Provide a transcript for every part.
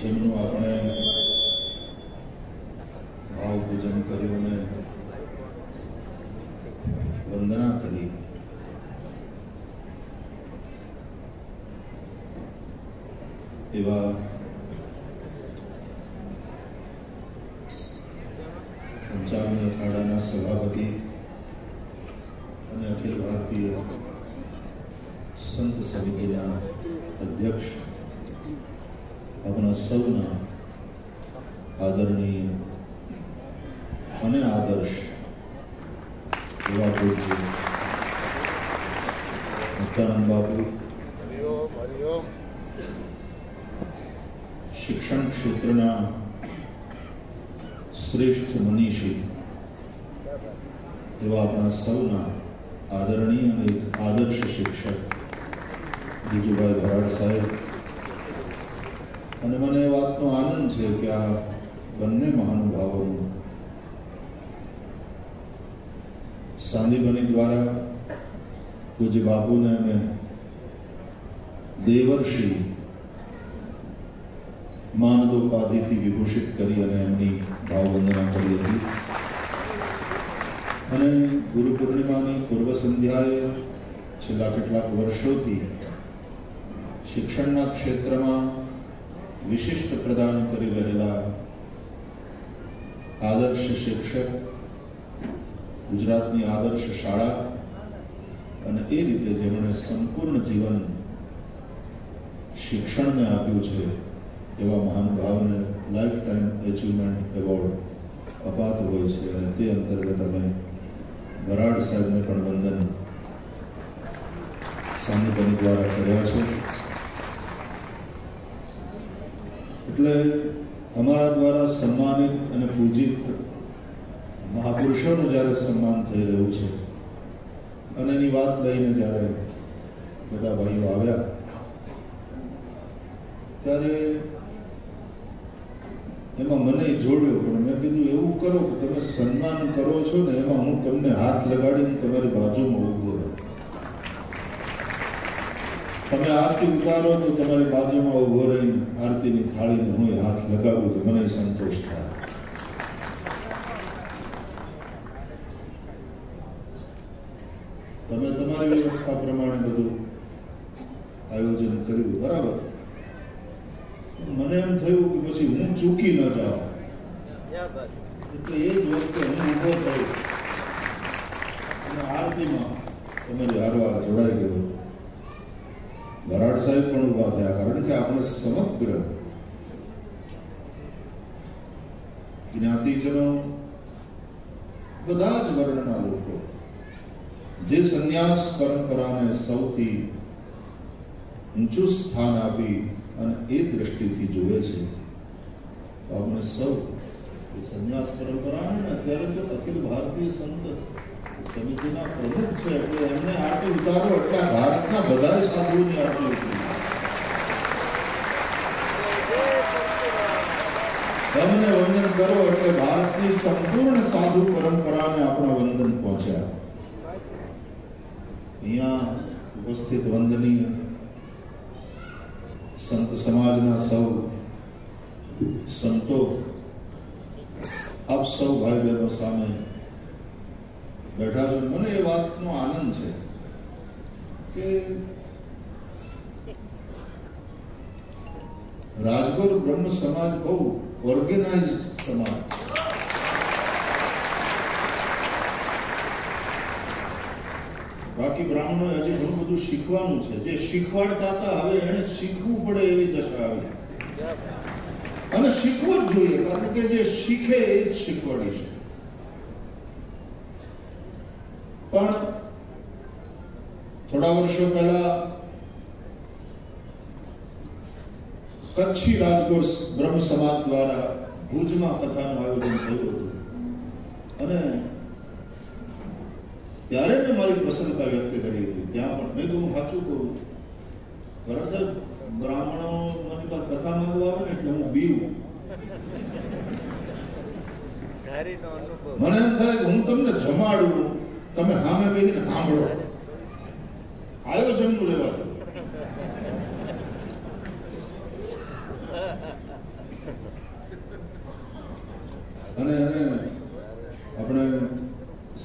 જેમનું આપણે ભાવ પૂજન કર્યું અને વંદના કરી, એવા પંચાવન અખાડાના સભાપતિ અને અખિલ ભારતીય સંત સમિતિના અધ્યક્ષ આપણા સૌના આદરણીય અને આદર્શ એવા પૂજ્ય મુક્તાનંદ બાપુ, શિક્ષણ ક્ષેત્રના શ્રેષ્ઠ મનીષી એવા આપણા સૌના આદરણીય અને આદર્શ શિક્ષક બીજુભાઈ ભરાડ સાહેબ, અને મને એ વાતનો આનંદ છે કે આ બંને મહાનુભાવોનું સાંદીપની દ્વારા પૂજ્ય બાપુને અમે દેવર્ષિ માનદોપાધિથી વિભૂષિત કરી અને એમની ભાવવંદના કરી હતી. અને ગુરુ પૂર્ણિમાની પૂર્વ સંધ્યાએ છેલ્લા કેટલાક વર્ષોથી શિક્ષણના ક્ષેત્રમાં વિશિષ્ટ પ્રદાન કરી રહેલા આદર્શ શિક્ષક, ગુજરાતની આદર્શ શાળા અને એ રીતે જેમણે સંપૂર્ણ જીવન શિક્ષણને આપ્યું છે એવા મહાનુભાવને લાઈફ ટાઈમ એચિવમેન્ટ એવોર્ડ અપાતો હોય છે. અને તે અંતર્ગત અમે ભરાડ સાહેબને પણ વંદન સાંદીપની દ્વારા કર્યા છે. એટલે અમારા દ્વારા સન્માનિત અને પૂજિત મહાપુરુષોનું જ્યારે સન્માન થઈ રહ્યું છે અને એની વાત લઈને જ્યારે બધા ભાઈઓ આવ્યા ત્યારે એમાં મને જોડ્યો, પણ મેં કીધું એવું કરો કે તમે સન્માન કરો છો ને એમાં હું તમને હાથ લગાડીને તમારી બાજુમાં ઊભો રહું. તમે આરતી ઉતારો તો તમારી બાજુમાં ઊભો રહીને આરતીની થાળીને હું હાથ લગાડું તો મને સંતોષ થાય. તમે તમારી વ્યવસ્થા પ્રમાણે બધું આયોજન કર્યું, બરાબર. મને એમ થયું કે પછી હું ચૂકી ન જાઉં, એટલે એ જ વખતે હું ઊભો થયો અને આરતીમાં તમારી હારવાર જોડાઈ ગયો. ભરાડ સાહેબ પણ ઉભા થયા, કારણ કે આપણે સમગ્ર જ્ઞાતિજનો, બધા જ વર્ણના લોકો જે સંન્યાસ પરંપરાને સૌથી ઊંચું સ્થાન આપી અને એ દ્રષ્ટિથી જોવે છે, આપણે સૌ સંન્યાસ પરંપરાને અત્યારે તો અખિલ ભારતીય સંત સમિતિના પ્રમુખ છે, એટલે એમને આરતી ઉતારો એટલે ભારતના બધા સાધુઓની આરતી ઉતારી, એમને વંદન કરો એટલે ભારતની સંપૂર્ણ સાધુ પરંપરાને આપણા વંદન પહોંચ્યા. અહીંયા ઉપસ્થિત વંદનીય સંત સમાજના સૌ સંતો, આપ સૌ ભાઈ બહેનો સામે બેઠા છો. મને એ વાતનો આનંદ છે કે રાજગોર બ્રહ્મ સમાજ બહુ ઓર્ગેનાઇઝડ સમાજ, બાકી બ્રાહ્મણોએ હજી ઘણું બધું શીખવાનું છે. જે શીખવાડતા હતા હવે એને શીખવું પડે એવી દશા આવી, અને શીખવું જ જોઈએ, કારણ કે જે શીખે એ જ શીખવાડી છે. પણ થોડા વર્ષો પહેલા કચ્છી રાજગોર બ્રહ્મ સમાજ દ્વારા ભુજમાં કથાનું આયોજન થયું હતું અને ત્યારે મેં મારી પ્રસન્નતા વ્યક્ત કરી હતી. ત્યાં પણ મેં તો હું સાચું કહું, બરાબર સાહેબ, બ્રાહ્મણો મારી પાસે કથા માંગવા આવે ને એટલે હું બીવું. મને એમ થાય કે હું તમને જમાડું, તમે સામે બેસીને સાંભળો, આયોજનનું લેવા દો. અને આપણે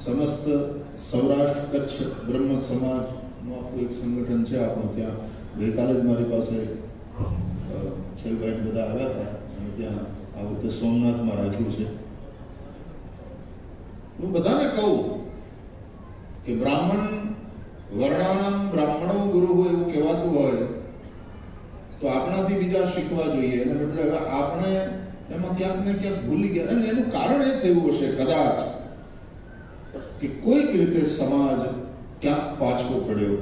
સમસ્ત સૌરાષ્ટ્ર કચ્છ બ્રહ્મ સમાજનું આખું એક સંગઠન છે આપણું. ત્યાં ગઈકાલે જ મારી પાસે છેલ્ભાઈ બધા આવ્યા હતા અને ત્યાં આ વખતે સોમનાથમાં રાખ્યું છે. હું બધાને કહું કે બ્રાહ્મણ વર્ણાનામ બ્રાહ્મણો ગુરુ હોય એવું કહેવાતું હોય તો આપણાથી બીજા શીખવા જોઈએ. એને બદલે હવે આપણે એમાં ક્યાંક ને ક્યાંક ભૂલી ગયા. અને એનું કારણ એ થયું હશે કદાચ કે કોઈક રીતે સમાજ ક્યાંક પાછો પડ્યો.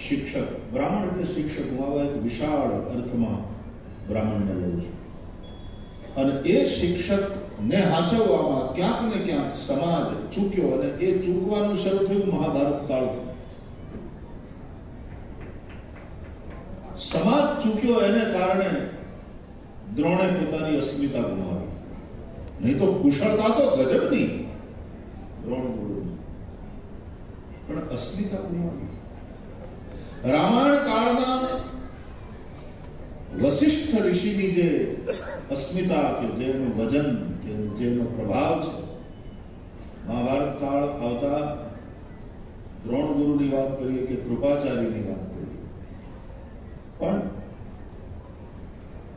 શિક્ષક, બ્રાહ્મણ એટલે શિક્ષક, હું આવા એક વિશાળ અર્થમાં બ્રાહ્મણને લઉં છું. અને એ શિક્ષક ને હાચવવામાં ક્યાંક ને ક્યાંક સમાજ ચૂક્યો અને એ ચૂકવાનું શરૂ થયું મહાભારત કાળથી. સમાજ ચૂક્યો એને કારણે દ્રોણે પોતાની અસ્મિતા ગુમાવી. નહીં તો કુશળતા તો ગજબની દ્રોણ ગુરુની, પણ અસ્મિતા ગુમાવી. રામાયણ કાળના વશિષ્ઠ ઋષિની જે અસ્મિતા કે જેનું વજન કે જેનો પ્રભાવ છે, મહાભારત કાળ આવતા દ્રોણ ગુરુની વાત કરીએ કે કૃપાચાર્યની વાત કરીએ, પણ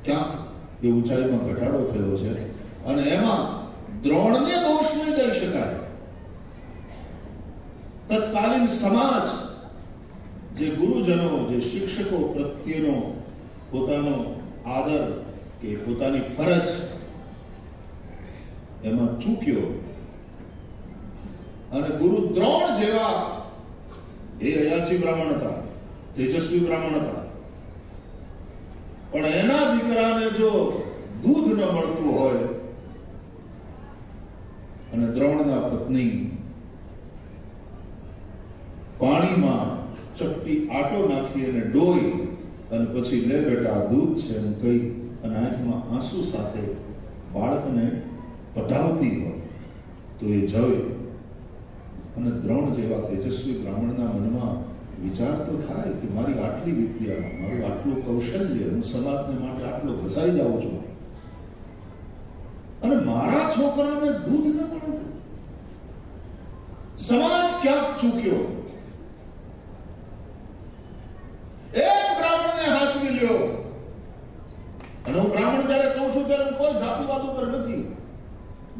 ક્યાંક એ ઊંચાઈમાં ઘટાડો થયો છે. અને એમાં દ્રોણને દોષ નહીં દઈ શકાય. તત્કાલીન સમાજ, જે ગુરુજનો, જે શિક્ષકો પ્રત્યેનો પોતાનો આદર કે પોતાની ફરજ એમાં ચૂક્યો. અને ગુરુ દ્રોણ જેવા એ અયાચી બ્રાહ્મણ હતા, તેજસ્વી બ્રાહ્મણ હતા, પણ એના દીકરાને જો દૂધ ન મળતું હોય અને દ્રોણના પત્ની પાણીમાં ચપટી આટો નાખી અને ડોઈ અને પછી લે બેટા દૂધ છે એમ કહી અને આંખમાં આંસુ સાથે બાળકને પટાવતી હોય તો એ જવે. અને દ્રોણ જેવા તેજસ્વી બ્રાહ્મણના મનમાં વિચાર તો થાય કે મારી આટલી વિદ્યા, મારું આટલું કૌશલ્ય, હું સમાજને માટે આટલો ઘસાઈ જાઉં છું અને મારા છોકરાને દૂધ ન મળે. સમાજ ક્યાંક ચૂક્યો. એક બ્રાહ્મણને હાચવી લ્યો. અને હું બ્રાહ્મણ જયારે કહું છું ત્યારે હું કોઈ જાતિવાદ ઉપર નથી,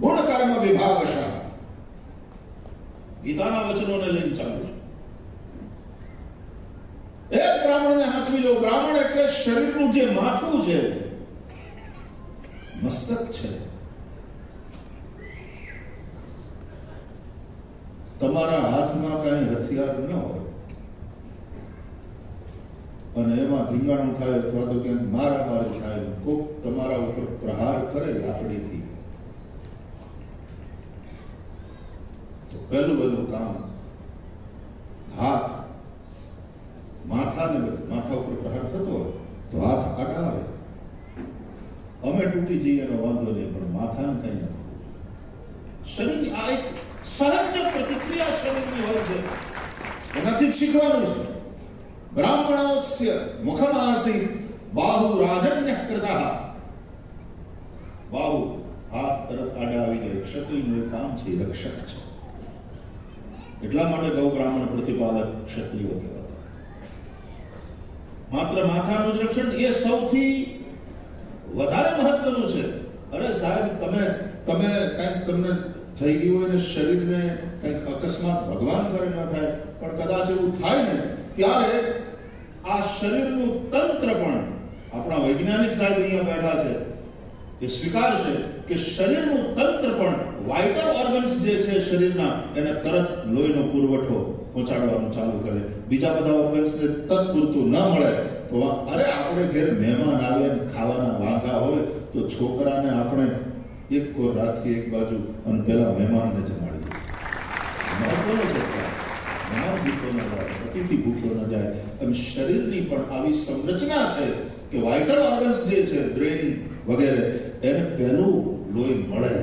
ગુણ કર્મ વિભાગશા ગીતાના વચનોને લઈને ચાલુ છું. એક બ્રાહ્મણને હાચવી લો. બ્રાહ્મણ એટલે શરીરનું જે માથું છે, મસ્તક છે. તમારા હાથમાં કઈ હથિયાર ન હોય અને એમાં ધીંગાણું થાય અથવા તો ક્યાંક મારામારી થાય, કોક તમારા ઉપર પ્રહાર કરે લાકડીથી, તો પહેલું કામ હાથ, માથા ઉપર પ્રહાર થતો હોય તો હાથ અડાવે. અમે તૂટી જઈએ એનો વાંધો નહીં, પણ માથાને કઈ નથી. શરીરની આ એક સહજ પ્રતિક્રિયા શરીરની હોય છે, એનાથી શીખવાનું છે. બ્રાહ્મણોસ્ય મુખમાસી બાહુ રાજન્ય કૃતઃ. બાહુ હાથ તરફ આડા આવી જાય. ક્ષત્રિયનું એક કામ છે, રક્ષક છે. એટલા માટે ગૌ બ્રાહ્મણ પ્રતિપાદક ક્ષત્રિયો કહેવાતા. માત્ર માથાનું જ રક્ષણ એ સૌથી વધારે મહત્વનું છે. અરે સાહેબ, તમે કંઈક તમને થઈ ગયું હોય ને શરીરને કંઈક અકસ્માત, ભગવાન કરે ન થાય, પણ કદાચ એવું થાય ને ત્યારે આ શરીરનું તંત્ર પણ, આપણા વૈજ્ઞાનિક સાહેબ અહીંયા બેઠા છે, એ સ્વીકારશે કે શરીરનું તંત્ર પણ, વાઇટલ ઓર્ગન્સ જે છે શરીરના, એને તરત લોહીનો પુરવઠો પહોંચાડવાનું ચાલુ કરે. બીજા બધા ઓર્ગન્સને તત્પૂરતું ન મળે તો અરે આપણે ઘેર મહેમાન આવે ને ખાવાના વાંધા હોય તો છોકરાને આપણે એક કોર રાખી એક બાજુ અને પેલા મહેમાનને જમાડીએ. મહત્વનો છે, મહેમાન ભૂખ્યો ન જાય, અતિથિ ભૂખ્યો ન જાય. અને શરીરની પણ આવી સંરચના છે કે વાઇટલ ઓર્ગન્સ જે છે, બ્રેન વગેરે, એને પહેલું લોહી મળે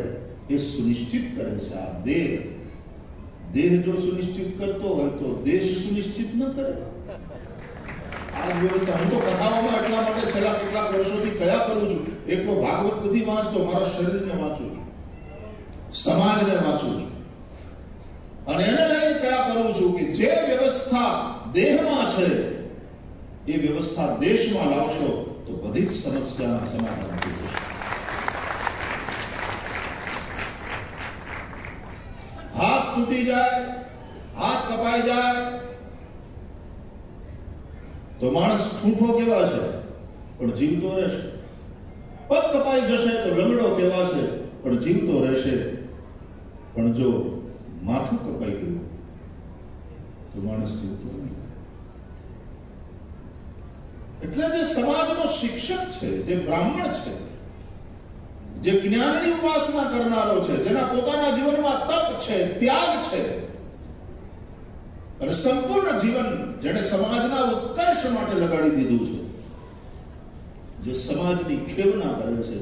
એ સુનિશ્ચિત કરે છે. આ દેહ જો સુનિશ્ચિત કરતો હોય તો દેશ સુનિશ્ચિત ન કરે. આ વ્યવસ્થા હું તો કથાઓમાં એટલા માટે છેલ્લા કેટલાક વર્ષોથી કયા કરું છું, એકલો ભાગવત નથી વાંચતો, મારા શરીરને વાંચું છું, સમાજને વાંચું છું, અને એને લઈને કયા કરું છું કે જે વ્યવસ્થા દેહમાં છે એ વ્યવસ્થા દેશમાં લાવશો તો બધી જ સમસ્યાના સમાધાન થઈ જશે. હાથ તૂટી જાય, હાથ કપાઈ જાય તો માણસ ઠૂઠો કેવા છે પણ જીવતો રહેશે. પગ કપાઈ જશે તો લંગડો કેવા છે પણ જીવતો રહેશે. પણ જો માથું કપાઈ ગયું તો માણસ જીવતો નહીં. એટલે જે સમાજનો શિક્ષક છે, જે બ્રાહ્મણ છે, જે જ્ઞાનની ઉપાસના કરનારો છે, જેના પોતાના જીવનમાં તપ છે, ત્યાગ છે, અને સંપૂર્ણ જીવન જેણે સમાજના ઉત્કર્ષ માટે લગાડી દીધું છે, જે સમાજની ખેવના કરે છે,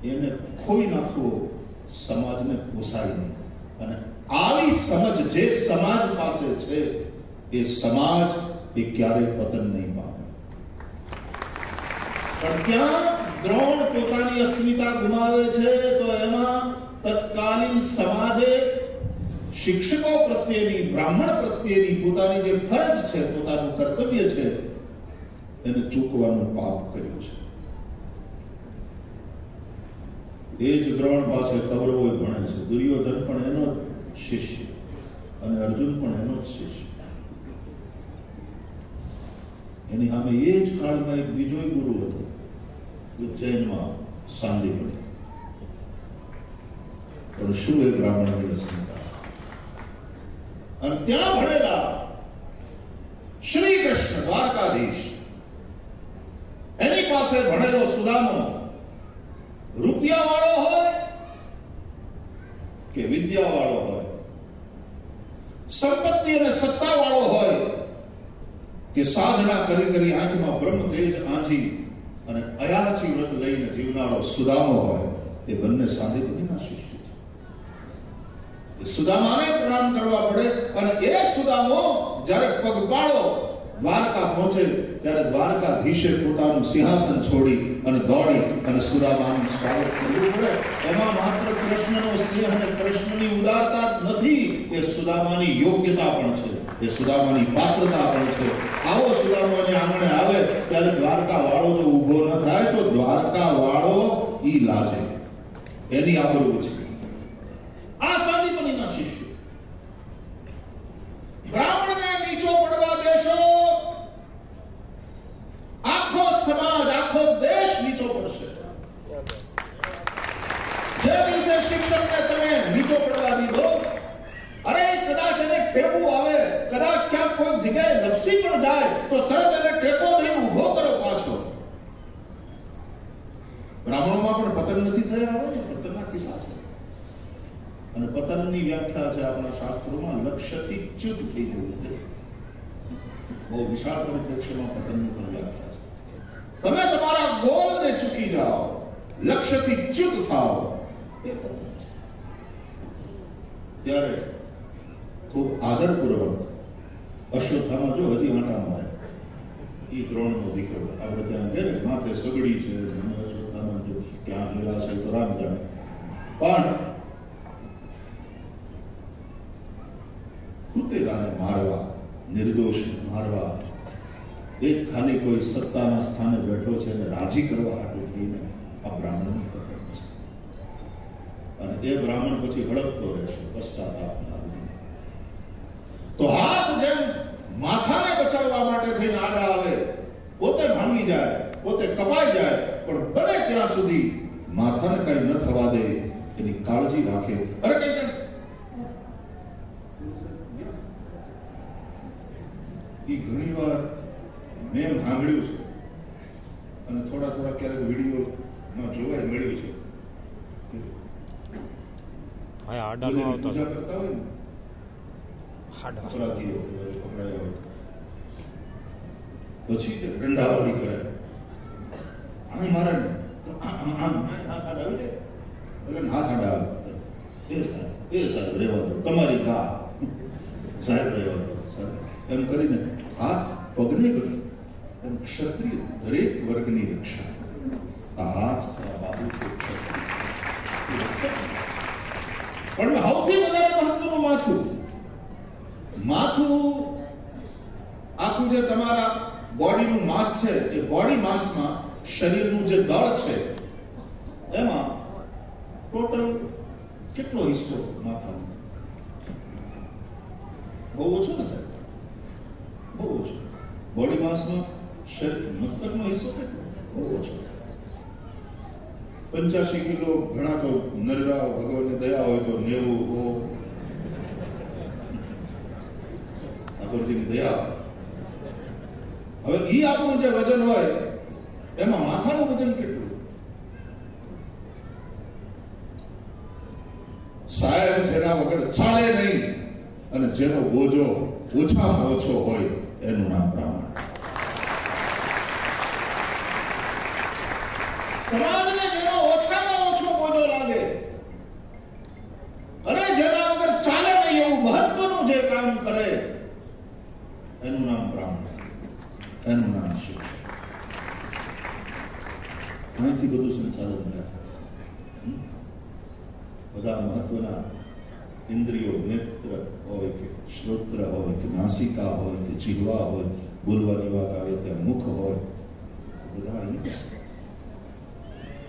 એને ખોઈ નાખવો સમાજને પોસાય નહીં. અને આવી સમજ જે સમાજ પાસે છે એ સમાજ એ ક્યારેય પતન નહીં પામે. પણ ત્યાં દ્રોણ પોતાની અસ્મિતા ગુમાવે છે તો એમાં તત્કાલીન સમાજે શિક્ષકો પ્રત્યેની, બ્રાહ્મણ પ્રત્યેની પોતાની જે ફરજ છે, પોતાનું કર્તવ્ય છે, એને ચૂકવાનું પાપ કર્યું છે. એ જ દ્રોણ પાસે કૌરવો ભણે છે. દુર્યોધન પણ એનો જ શિષ્ય અને અર્જુન પણ એનો જ શિષ્ય. એની સામે એ જ કાળમાં એક બીજો ગુરુ હતો, ઉજ્જૈનમાં સાંદીપની. પણ શું એ બ્રાહ્મણની અસ્મિતા! અને ત્યાં ભણેલા શ્રી કૃષ્ણ દ્વારકાધીશ, એની પાસે ભણેલો સુદામો રૂપિયા વાળો હોય કે વિદ્યા વાળો હોય, સંપત્તિ અને સત્તા વાળો હોય કે સાધના કરી કરી આંખમાં બ્રહ્મ તેજ આંજી અને અયાચી વ્રત લઈને જીવનારો સુદામો હોય, એ બંને સાંદીપનીના શિષ્ય છે. એ સુદામાને પ્રણામ કરવા પડે. અને એ સુદામો જ્યારે પગપાળો દ્વારકા પહોંચે ત્યારે દ્વારકાધીશે પોતાનું સિંહાસન છોડી અને દોડી અને સુદામાનું સ્વાગત કરવું પડે. એમાં માત્ર કૃષ્ણનો સ્નેહ અને કૃષ્ણની ઉદારતા નથી, એ સુદામાની યોગ્યતા પણ છે, એ સુદામાની પાત્રતા પણ છે. આવો સુદામાને આંગણે આવે ત્યારે દ્વારકા વાળો જો ઊભો ન થાય તો દ્વારકા વાળો ઈ લાજે, એની આબરૂ છે. આ સાંદીપનીના શિષ્ય. બ્રાહ્મણને નીચો પડવા દેશો, આખો સમાજ, આખો દેશ નીચો પડશે. જે દિવસે શિક્ષકને તમે નીચો પડવા દીધો, અરે કદાચ એને ઠેકવું આવે, કદાચ ક્યાંક કોઈ જગ્યાએ લપસી પણ જાય તો તરત એને ટેકો દઈને ઉભો કરો પાછો. બ્રાહ્મણોમાં પણ પતન નથી થયા, પતનના કિસ્સા છે. અને પતનની વ્યાખ્યા છે આપણા શાસ્ત્રોમાં લક્ષ્યથી ચ્યુત થઈ જવું છે. બહુ વિશાળ પરિપ્રેક્ષ્યમાં પતનની પણ વ્યાખ્યા છે. તમે તમારા ગોલને ચૂકી જાઓ, લક્ષ્યથી ચ્યુત થાઓ, એ પતન છે. ત્યારે ખૂબ આદરપૂર્વક અશ્વત્થામા જો હજી આંટા મારે, એ દ્રોણનો દીકરો, આપણે ત્યાં ગયા ને માથે સગડી છે, અશ્વત્થામા જો ક્યાં જોયા છે તો રામ જાણે. પણ કુતેલાને મારવા, નિર્દોષ મારવા, એક ખાલી કોઈ સત્તાના સ્થાને બેઠો છે અને રાજી કરવા હાટું થઈને આ બ્રાહ્મણનું પતન છે. અને એ બ્રાહ્મણ પછી હડકતો રહેશે પશ્ચાતાપ. તો હાથ જેમ માથાને બચાવવા માટે થઈને આડા આવે, પોતે ભાંગી જાય, પોતે કપાઈ જાય, પણ બને ત્યાં સુધી માથાને કઈ ન થવા દે એની કાળજી રાખે. અરે કઈ ઘણી વાર મેં સાંભળ્યું છે અને થોડા થોડા ક્યારેક વિડીયો હાડાનો આવતો પૂજા કરતા હોય ને હાડા અપરાધીઓ પકડાયા હોય પછી તે દંડાવળી કરે આમ મારે ને તો આમ હાથ આવી જાય એટલે હાથ હાડા આવે એ સાહેબ રહેવા દો તમારી ગા સાહેબ રહેવા દો સાહેબ એમ કરીને હાથ પગને બની એમ ક્ષત્રિય દરેક વર્ગની રક્ષા આ હાથ છે આ બાબુ છે પણ સૌથી વધારે મહત્વનું માથું આખું જે તમારા બોડીનું માસ છે એ બોડી માસમાં શરીરનું જે દળ છે એમાં ટોટલ કેટલો હિસ્સો માથાનો બહુ ઓછો ને સાહેબ બહુ ઓછો બોડી માસમાં શરીર મસ્તકનો હિસ્સો કેટલો બહુ ઓછો 85 કિલો ઘણા તો નરવા ભગવાનની દયા હોય તો 90 ઠાકોરજીની દયા હવે ઈ આપણું જે વજન હોય એમાં માથાનું વજન કેટલું સાહેબ જેના વગર ચાલે નહીં અને જેનો બોજો ઓછામાં ઓછો હોય એનું નામ બ્રાહ્મણ સમાજને જેનો ઓછામાં ઓછો બોજો લાગે અને જેના વગર ચાલે નહીં એવું મહત્વનું જે કામ કરે એનું નામ બ્રાહ્મણ એનું નામ શિક્ષક અહીંથી બધું સંચાલન થાય બધા મહત્વના ઇન્દ્રિયો નેત્ર હોય કે શ્રોત્ર હોય કે નાસિકા હોય કે જીહવા હોય બોલવાની વાત આવે ત્યાં મુખ હોય બધા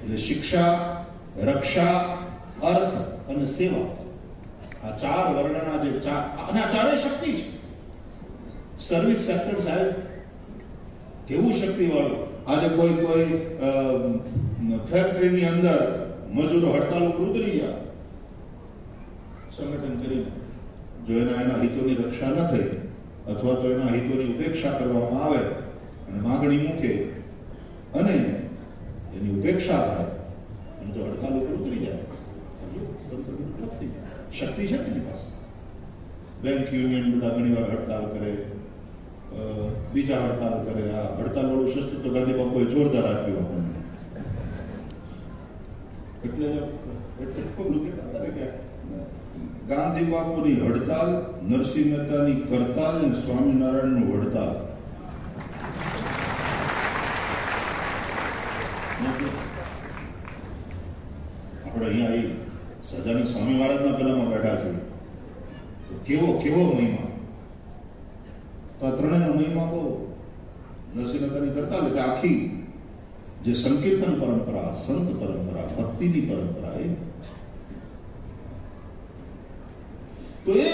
એટલે શિક્ષા રક્ષા અર્થ અને સેવા આ ચાર વર્ણના જે ચાર અને આ ચારે શક્તિ છે સર્વિસ સેક્ટર સાહેબ કેવું શક્તિ વાળું આજે કોઈ ફેક્ટરીની અંદર મજૂરો હડતાલ ઉપર ઉતરી ગયા સંગઠન કરીને જો એના હિતોની રક્ષા ન થઈ અથવા તો એના હિતોની ઉપેક્ષા કરવામાં આવે અને માગણી મૂકે અને એની ઉપેક્ષા થાય અને જો હડતાલ ઉપર ઉતરી જાય શક્તિ છે ને એની પાસે બેંક યુનિયન બધા ઘણી વાર હડતાલ કરે બીજા હડતાલ કરે આ હડતાલ વાળું શસ્ત્ર તો ગાંધી બાપુએ જોરદાર આપ્યું આપણને એટલે ગાંધી બાપુની હડતાલ નરસિંહ મહેતાની કરતાલ અને સ્વામિનારાયણનું વડતાલ આપણે અહીંયા એ સજાની સ્વામી મહારાજના પેલામાં બેઠા છે તો કેવો મહિમા તો આ ત્રણેયનો મહિમા બહુ નરસિંહ મહેતાની કરતાલ એટલે આખી જે સંકીર્તન પરંપરા સંત પરંપરા ભક્તિની પરંપરા તો એ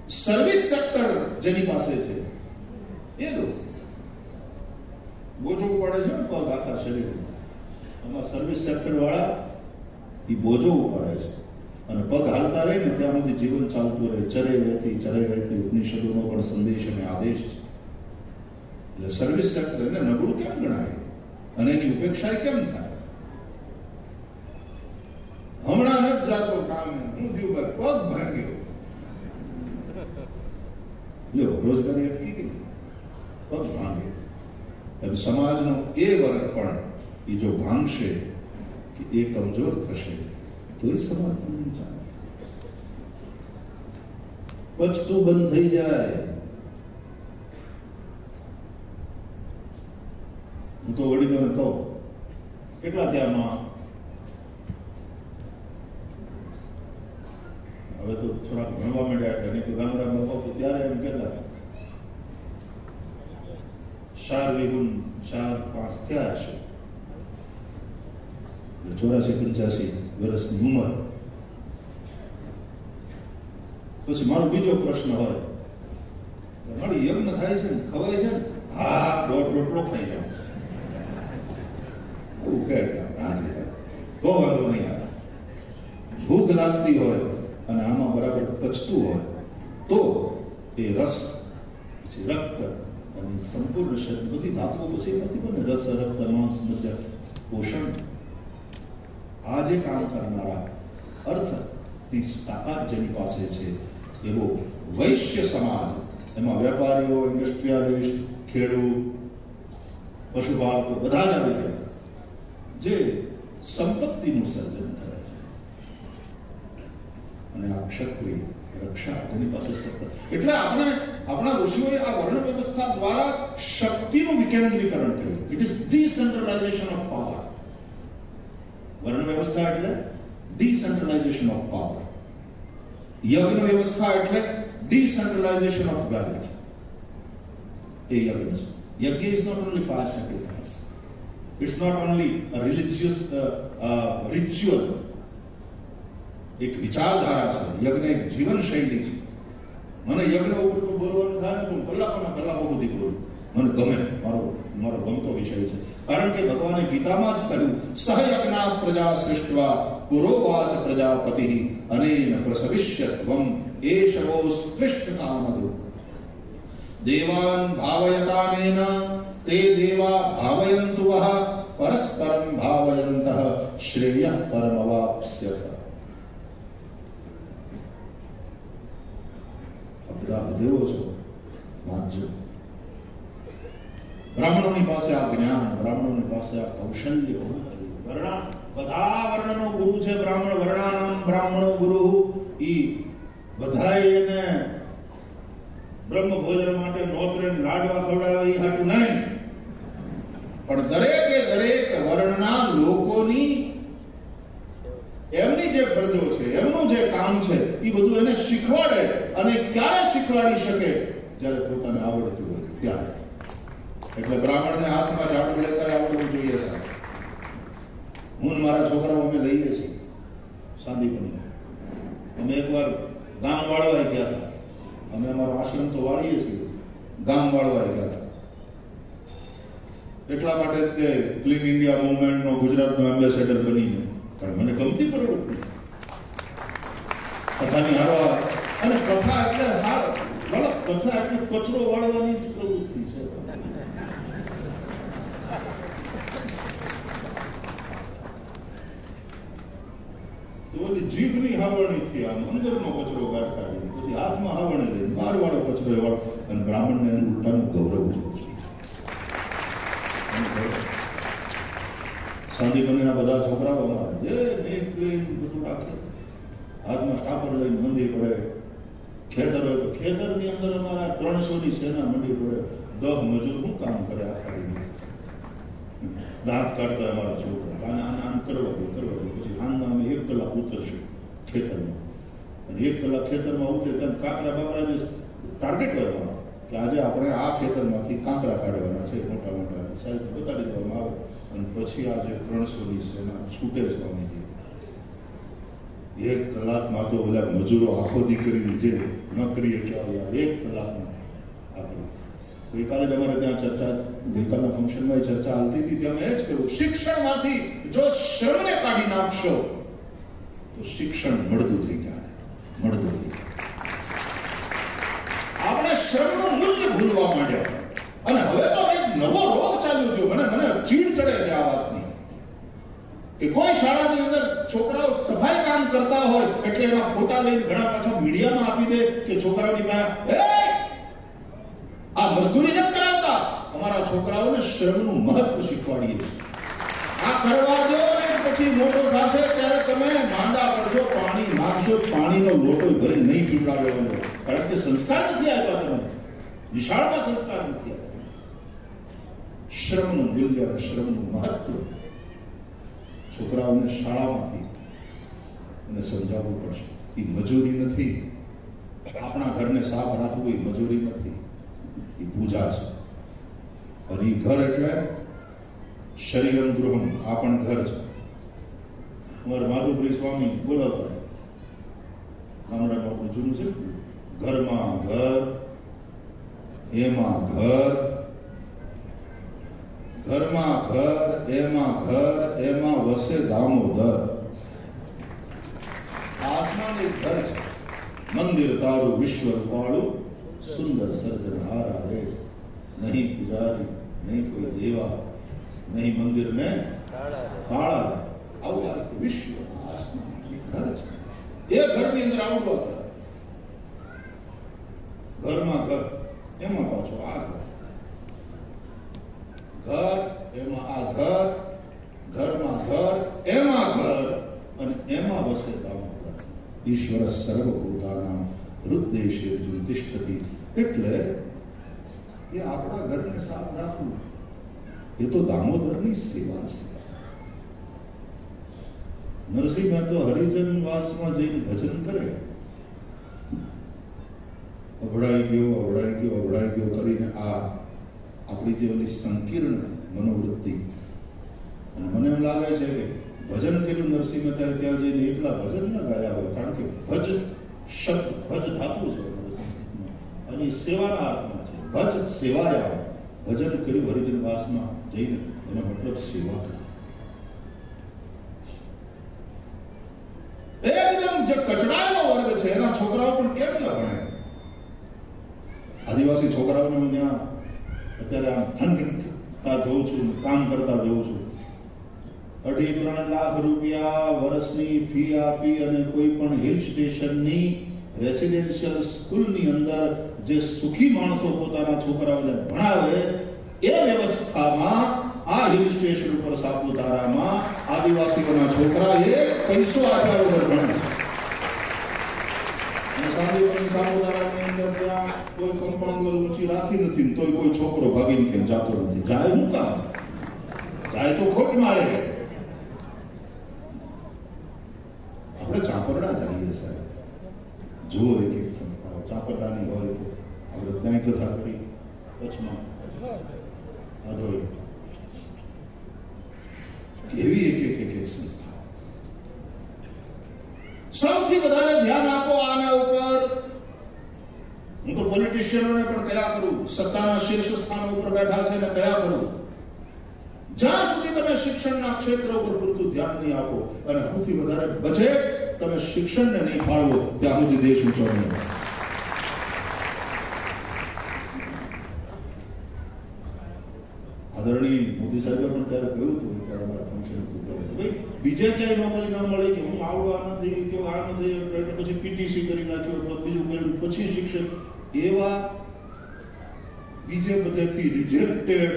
સર્વિસ સેક્ટર જેની પાસે છે એ લોકો બોજો ઉપાડે છે પગ આખા શરીર આમાં સર્વિસ સેક્ટર વાળા એ બોજો ઉપાડે છે અને પગ હાલતા રહે ને ત્યાં સુધી જીવન ચાલતું રહે ચરે વહેતી ઉપનિષદોનો પણ સંદેશ અને આદેશ છે એટલે સર્વિસ સેક્ટર એને નબળું કેમ ગણાય અને એની ઉપેક્ષા કેમ થાય હમણાં ન જાતો કામ હું થયું પગ ભાંગ્યો લો રોજગારી અટકી ગઈ પગ ભાંગે એમ સમાજનો એ વર્ગ પણ એ જો ભાંગશે કે એ કમજોર થશે તો એ સમાજ નહીં ચાલે પચતું બંધ થઈ જાય હું તો વડીલોને કહું કેટલા થયામાં હવે તો થોડાક ભણવા માંડ્યા અને તો ગામડામાં કહું તો ત્યારે એમ કહેતા 4 5 થયા હશે 84-85 વર્ષની ઉંમર પછી મારો બીજો પ્રશ્ન હોય મારી યજ્ઞ થાય છે ને ખવાય છે ને હા દોઢ રોટલો ખાઈ જાવ એવું કે તો વાંધો નહીં આવે ભૂખ લાગતી હોય અને આમાં બરાબર પચતું હોય તો એ રસ પછી રક્ત અને સંપૂર્ણ શરીર બધી ધાતુઓ પછી નથી બને રસ રક્ત માંસ મજ્જા પોષણ આ જે કામ કરનારા અર્થ તાકાત જેની પાસે છે એવો વૈશ્ય સમાજ, એમાં વેપારીઓ, ઇન્ડસ્ટ્રીયાલિસ્ટ, ખેડૂત, પશુપાલકો બધા જ આવી ગયા, જે સંપત્તિનું સર્જન કરે છે. અને આ ક્ષત્રિય રક્ષા જેની પાસે સત્તા. એટલે આપણા ઋષિઓએ આ વર્ણ વ્યવસ્થા દ્વારા શક્તિનું વિકેન્દ્રીકરણ કર્યું. It is decentralisation of power. વર્ણ વ્યવસ્થા એટલે ડિસેન્ટ્રલાઇઝેશન ઓફ પાવર. યજ્ઞ વ્યવસ્થા એટલે ડિસેન્ટ્રલાઇઝેશન ઓફ વેલ્થ. એ યજ્ઞ છે. Yajna is not only fire sacrifice. It's not only a religious ritual. એક વિચારધારા છે. યજ્ઞ એક જીવન શૈલી છે. મને યજ્ઞ ઉપર તો બોલવાનું થાય ને તો કલાકોના કલાકો બધી બોલું. મને ગમે, મારો ગમતો વિષય છે. કારણ કે ભગવાને ગીતામાં જ કહ્યું, સહયજ્ઞા પ્રજા સૃષ્ટવા પુરોવાચ પ્રજાપતિ અનેન પ્રસવિષ્યત્વમ એષવો સ્પૃષ્ટ કામદો દેવાન ભાવયતાનેન તે દેવા ભાવયંતુ વઃ પરસ્પરમ ભાવયંતઃ શ્રેયઃ પરમવાપ્સ્યથ. બધા દેવો છો, વાંચજો. બ્રાહ્મણોની પાસે આ જ્ઞાન, બ્રાહ્મણોની પાસે આ કૌશલ્ય હોવું જોઈએ. બધા વર્ણનો ગુરુ છે બ્રાહ્મણ. વર્ણાનામ બ્રાહ્મણો ગુરુ. ઈ બધાય એને બ્રહ્મ ભોજન માટે નોતરે લાડવા ખવડાવે એ હાટું નહીં, પણ દરેકે દરેક વર્ણના લોકોની એમની જે ફરજો છે, એમનું જે કામ છે, એ બધું એને શીખવાડે. અને ક્યારે શીખવાડી શકે? જ્યારે પોતાને આવડતું હોય ત્યારે. એટલે બ્રાહ્મણને હાથમાં ઝાડુ લેતા આવડવું જોઈએ સાહેબ. હું મારા છોકરાઓ અમે લઈએ છીએ સાંદીપની. અમે એકવાર ગામ વાળવા ગયા હતા. અમે અમારો આશ્રમ તો વાળીએ છીએ, ગામ વાળવા ગયા હતા. એટલા માટે તે ક્લીન ઇન્ડિયા મૂવમેન્ટનો ગુજરાતનો એમ્બેસેડર બનીને, કારણ મને ગમતી પ્રવૃત્તિ કથાની હારો. અને કથા એટલે કથા એટલે કચરો વાળવાની જ પ્રવૃત્તિ છે. જીભની હાવરણીથી આમ અંદરનો કચરો બહાર કાઢી, પછી હાથમાં હાવરણી લઈને બહાર વાળો કચરો એ વાળો. અને બ્રાહ્મણને એનું ઉલટાનું ગૌરવ હોવું જોઈએ. સાંદીપનીના બધા છોકરાઓ અમારા જે નેટ પ્લેન બધું રાખે, હાથમાં સ્ટાપર લઈને મંડી પડે. ખેતર હોય તો ખેતરની અંદર અમારા 300ની સેના મંડી પડે. 10 મજૂર શું કામ કરે આખા દિન? દાંત કાઢતા અમારા છોકરા આમ કરવા દો. પછી આના અમે 1 કલાક ઉતરશું ખેતરમાં. અને 1 કલાક ખેતરમાં ઉતરે ત્યાં કાંકરા બાકરા જે ટાર્ગેટ હોય કે આજે આપણે આ ખેતરમાંથી કાંકરા કાઢવાના છે, મોટા મોટા સાઈઝ બતાડી દેવામાં આવે. અને પછી આ જે 300ની સેના છૂટે સ્વામીજી. 1 કલાકમાં તો ઓલા મજૂરો આખો દીકરી જે નોકરીએ ક્યાં 1 કલાકમાં આપણે. ગઈકાલે જ અમારે ત્યાં ચર્ચા, ગઈકાલના ફંક્શનમાં ચર્ચા હાલતી હતી. ત્યાં મેં જ કહ્યું, શિક્ષણમાંથી જો શ્રમને કાઢી નાખશો તો શિક્ષણ મળતું થઈ જાય. આપણે શ્રમનું મૂલ્ય ભૂલવા માંડ્યા. અને હવે તો એક નવો રોગ ચાલુ થયો. મને ચીડ ચડે છે આ વાતની કે કોઈ શાળાની અંદર છોકરાઓ સફાઈ કામ કરતા હોય એટલે એના ફોટા લઈને ઘણા પાછા મીડિયામાં આપી દે કે છોકરાઓની પાસે આ મજદૂરી નથી કરાવતા. અમારા છોકરાઓને શ્રમનું મહત્વ શીખવાડીએ છીએ. આ કરવા દો ને પછી મોટો થશે ત્યારે તમે માંદા પડશો, પાણી માંગશો, પાણીનો લોટો ભરી નહીં પીવડાવ્યો. કારણ કે સંસ્કાર નથી આપ્યા. તમે નિશાળમાં સંસ્કાર નથી આપ્યા. શ્રમનું મૂલ્ય અને શ્રમનું મહત્વ છોકરાઓને શાળામાંથી એને સમજાવવું પડશે. એ મજૂરી નથી. આપણા ઘરને સાફ રાખવું એ મજૂરી નથી, એ પૂજા છે. અને એ ઘર એટલે શરીરમ ગૃહમ, આ પણ ઘર છે. અમારા માધુપુરી સ્વામી બોલાવતા ગામડામાં આપણું જૂનું છે, ઘરમાં ઘર એમાં ઘર, ઘરમાં ઘર એમાં વસે દામોદર. આસમાન એક ઘર છે. મંદિર તારું વિશ્વ રૂપાળું, સુંદર સર્જનહારા રે. નહીં પૂજારી, નહીં કોઈ દેવા, નહીં મંદિર ને તાળા. આવું વિશ્વ આસમાન ઘર છે. એ ઘર આવડું ઘરમાં ઘર, એમાં પાછો આ ઘર, ઘર એમાં આ ઘર, ઘરમાં ઘર એમાં ઘર, અને એમાં વસે દામોદર. ઈશ્વર સર્વભૂતાનાં હૃદયે તિષ્ઠતિ. એટલે એ આપણા ઘરને સાફ રાખવું એ તો દામોદરની સેવા છે. નરસિંહ મહેતો હરિજન વાસમાં જઈને ભજન કરે, અભડાઈ ગયો કરીને આ આપણી જે ઓલી સંકીર્ણ મનોવૃત્તિ, અને મને એમ લાગે છે કે ભજન કર્યું નરસિંહ મહેતાએ ત્યાં જઈને એકલા ભજન ન ગાયા હોય, કારણ કે ભજ શબ્દ, ભજ ધાતુ છે અને સેવાના અર્થમાં છે. ભજ સેવાયા, ભજન કર્યું હરિજન વાસમાં જઈને, એનો મતલબ સેવા કરી. એકદમ જે કચડાયેલો વર્ગ છે એના છોકરાઓ પણ કેમ ન ભણે? આદિવાસી છોકરાઓને હું ત્યાં અત્યારે આમ ઠંડતા જોઉં છું, કામ કરતા જોઉં છું. 2.5-3 લાખ રૂપિયા વર્ષની ફી આપી અને કોઈ પણ હિલ સ્ટેશનની રેસિડેન્શિયલ સ્કૂલની અંદર જે સુખી માણસો પોતાના છોકરાઓને ભણાવે, એ વ્યવસ્થામાં આ હિલ સ્ટેશન ઉપર સાપુતારામાં આદિવાસીઓના છોકરા એક પૈસો આપ્યા વગર ભણે. અને સાંજે સાપુતારાની અંદર ત્યાં કોઈ કમ્પાઉન્ડ ઊંચી રાખી નથી, તોય કોઈ છોકરો ભાગીને ક્યાંય જાતો નથી. જાય શું કામ? જાય તો ખોટ મારે. આપણે ચાપરડા જઈએ સાહેબ, જુઓ એક એક સંસ્થાઓ ચાપરડાની હોય તો આપણે ત્યાં કથા કરી, કચ્છમાં અધોઈ, કેવી એક સંસ્થા. સૌથી વધારે ધ્યાન આપો આના ઉપર. હું તો પોલિટિશિયનોને પણ કયા કરું, સત્તાના શીર્ષ સ્થાનો ઉપર બેઠા છે ને કયા કરું, જ્યાં સુધી તમે શિક્ષણના ક્ષેત્ર ઉપર પૂરતું ધ્યાન નહીં આપો અને સૌથી વધારે બજેટ તમે શિક્ષણને નહીં ફાળવો, ત્યાં સુધી દેશ ઊંચો નહીં. આદરણીય મોદી સાહેબે પણ ત્યારે કહ્યું હતું કે અમારા ફંક્શન હતું ત્યારે, ભાઈ બીજે ક્યાંય નોકરી ન મળે કે હું આવવા નથી કે આ નથી, પછી પીટીસી કરી નાખ્યો, બીજું કર્યું, પછી શિક્ષણ, એવા બીજે બધેથી રિજેક્ટેડ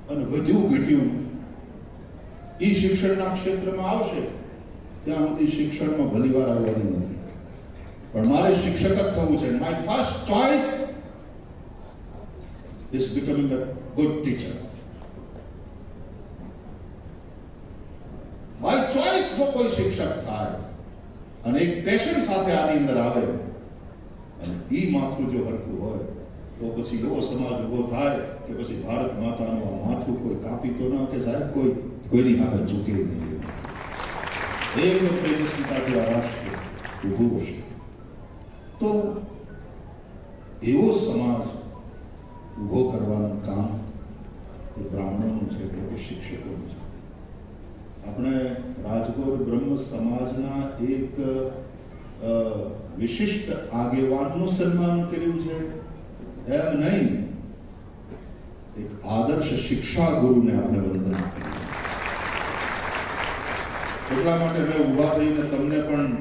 અને વધુ ઘટ્યું એ શિક્ષણના ક્ષેત્રમાં આવશે ત્યાં સુધી શિક્ષણમાં ભલી વાર આવવાની નથી. પણ મારે શિક્ષક જ થવું છે. My first choice is becoming a good teacher. My choice જો કોઈ શિક્ષક થાય અને એક પેશન સાથે આની અંદર આવે અને ઈ માથું જો હરખું હોય તો પછી એવો સમાજ ઉભો થાય કે પછી ભારત માતાનું આ માથું કોઈ કાપી તો ન કે સાહેબ કોઈની સામે ઝૂકે નહીં. એકદમ તેજસ્વીતાથી આ રાષ્ટ્ર ઉભું હશે તો એવો સમાજ ઉભો કરવાનું કામ એ બ્રાહ્મણોનું છે, એટલે શિક્ષકોનું છે. આપણે રાજકોટ બ્રહ્મ સમાજના એક વિશિષ્ટ આગેવાનનું સન્માન કર્યું છે એમ નહીં, એક આદર્શ શિક્ષા ગુરુને આપણે વંદન કર્યું. એટલા માટે મેં ઉભા થઈને તમને પણ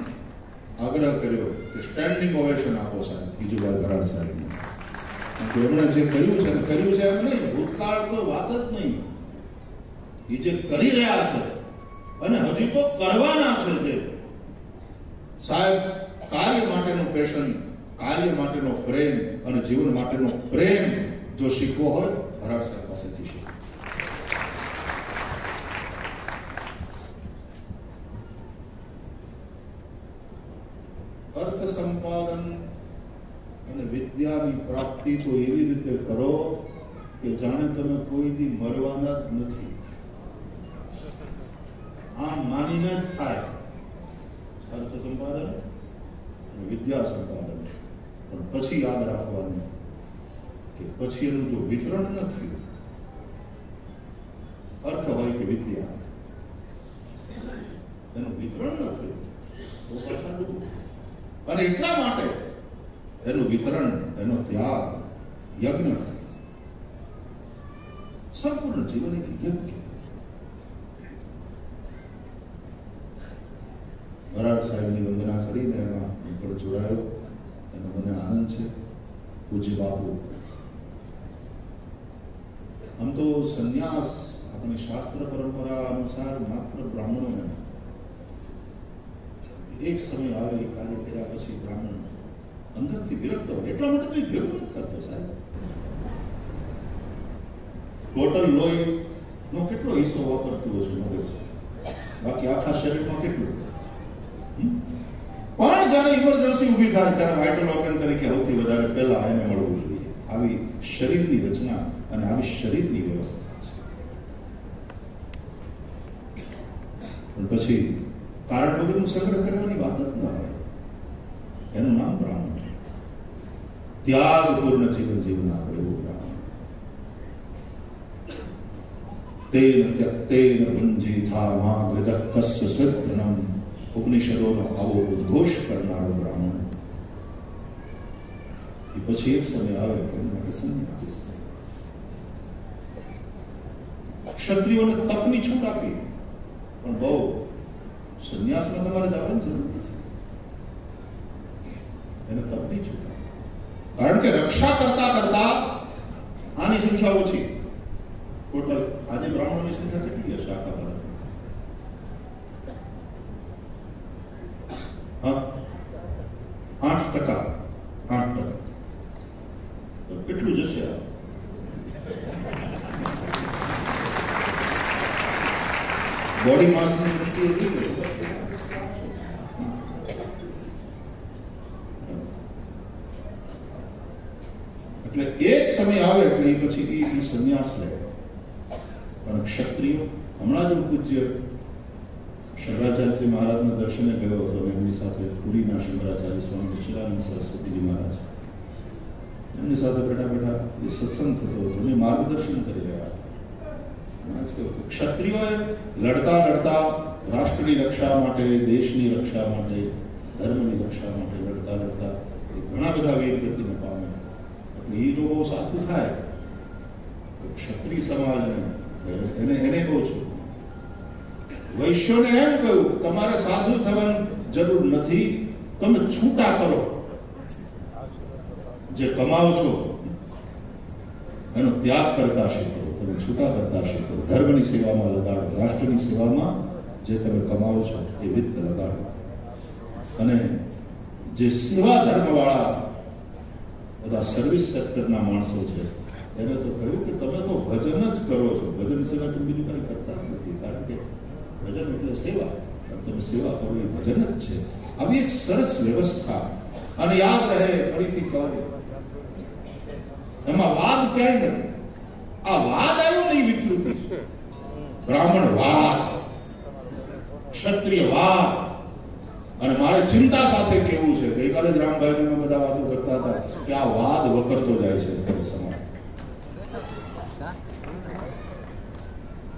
આગ્રહ કર્યો કે સ્ટેન્ડિંગ ઓવેશન આપો સાહેબ ગીજુભાઈ ભરાડ સાહેબને. એમણે જે કર્યું છે એમ નહીં, ભૂતકાળ તો વાત જ નહીં, એ જે કરી રહ્યા છે અને હજી તો કરવાના છે, જે સાહેબ કાર્ય માટેનું પેશન, કાર્ય માટેનો પ્રેમ અને જીવન માટેનો પ્રેમ જો શીખવો હોય ભરાડ સાહેબ પાસેથી શીખો. અર્થ સંપાદન અને વિદ્યાની પ્રાપ્તિ તો એવી રીતે કરો કે જાણે તમે કોઈ દી મરવાના જ નથી, આમ માનીને જ થાય. અર્થ સંપાદન અને વિદ્યા સંપાદન, પણ પછી યાદ રાખવાનું કે પછી એનું જો વિતરણ ન થયું, અર્થ હોય કે વિદ્યા, એનું વિતરણ ન થયું તો પાછા ડૂબો. અને એટલા માટે એનું વિતરણ, એનો ત્યાગ, યજ્ઞ, સંપૂર્ણ જીવન એક યજ્ઞ. વરાડ સાહેબની વંદના કરીને એમાં હું પણ જોડાયો. એનો મને આનંદ છે. પૂજ્ય બાપુ, આમ તો સંન્યાસ આપણી શાસ્ત્ર પરંપરા અનુસાર માત્ર બ્રાહ્મણોને, એક સમય આવે એ કાર્ય કર્યા પછી બ્રાહ્મણ અંદરથી વિરક્ત હોય એટલા માટે તો એ ભેગું નથી કરતો સાહેબ. ટોટલ લોહી નો કેટલો હિસ્સો વાપરતું હશે મગજ, બાકી આખા શરીરમાં કેટલું. પણ જયારે ઇમરજન્સી ઊભી થાય ત્યારે વાઇટલ ઓર્ગન તરીકે સૌથી વધારે પહેલા એને મળવું જોઈએ. આવી શરીરની રચના અને આવી શરીરની વ્યવસ્થા છે. પણ પછી કારણ વગરનું સંગ્રહ કરવાની વાત જ ન હોય. એનું નામ બ્રાહ્મણ. ત્યાગપૂર્ણ જીવન જીવનાર એવું બ્રાહ્મણ. તેન ત્યક્તેન ભુંજીથા મા ગૃદઃ કસ્ય સ્વધનમ. ઉપનિષદોનો આવો ઉદ્ઘોષ કરનારો બ્રાહ્મણ. એ પછી એક સમય આવે કે માટે સંન્યાસ. ક્ષત્રિયોને તપની છૂટ આપી, પણ બહુ સંન્યાસમાં તમારે જવાની જરૂર નથી. એને તપની છૂટ આપી, કારણ કે રક્ષા કરતા કરતા આની સંખ્યા ઓછી. ટોટલ આજે બ્રાહ્મણોની સંખ્યા કેટલી હશે આખા ભારતમાં? 8%. કેટલું જશે? બોડી માસની દ્રષ્ટિએ જોઈએ એટલે એક સમય આવે એટલે એ પછી એ સંન્યાસ લે. પણ ક્ષત્રિયો, હમણાં જ પૂજ્ય શંકરાચાર્ય મહારાજના દર્શને ગયો હતો. એમની સાથે પુરીના શંકરાચાર્ય સ્વામી નિશ્ચલાનંદ સરસ્વતીજી મહારાજ, એમની સાથે બેઠા બેઠા એ સત્સંગ થતો હતો. એ માર્ગદર્શન કરી રહ્યા હતા. ક્ષત્રિયોએ લડતા લડતા રાષ્ટ્રની રક્ષા માટે, દેશની રક્ષા માટે, ધર્મની રક્ષા માટે લડતા લડતા ઘણા બધા વીર ગતિને પામે. એટલે એ જો બહુ સાચું થાય ક્ષત્રિય સમાજને એને કહું છું, વૈશ્યોને એમ કહ્યું તમારે સાધુ થવાની જરૂર નથી, તમે છૂટા કરો. જે કમાવો છો એનો ત્યાગ કરતા શીખો, તમે છૂટા કરતા શીખો. ધર્મની સેવામાં લગાડો, રાષ્ટ્રની સેવામાં જે તમે કમાવો છો એ વિત્ત લગાડો. અને જે સેવા ધર્મવાળા બધા સર્વિસ સેક્ટરના માણસો છે એને તો કહ્યું કે તમે તો ભજન જ કરો છો. ભજન સિવાય તમે બીજું કંઈ કરતા જ નથી, કારણ કે ભજન એટલે સેવા. તમે સેવા કરો એ ભજન જ છે. આવી એક સરસ વ્યવસ્થા. અને યાદ રહે, ફરીથી કહું, એમાં વાદ ક્યાંય નથી. આ વાદ આવ્યો નહીં, વિકૃતિ છે. બ્રાહ્મણ વાદ, ક્ષત્રિય વાદ. અને મારે ચિંતા સાથે કેવું છે, ગઈકાલે જ રામભાઈ બધા વાતો કરતા હતા કે આ વાદ વકરતો જાય છે અત્યારે સમાજ.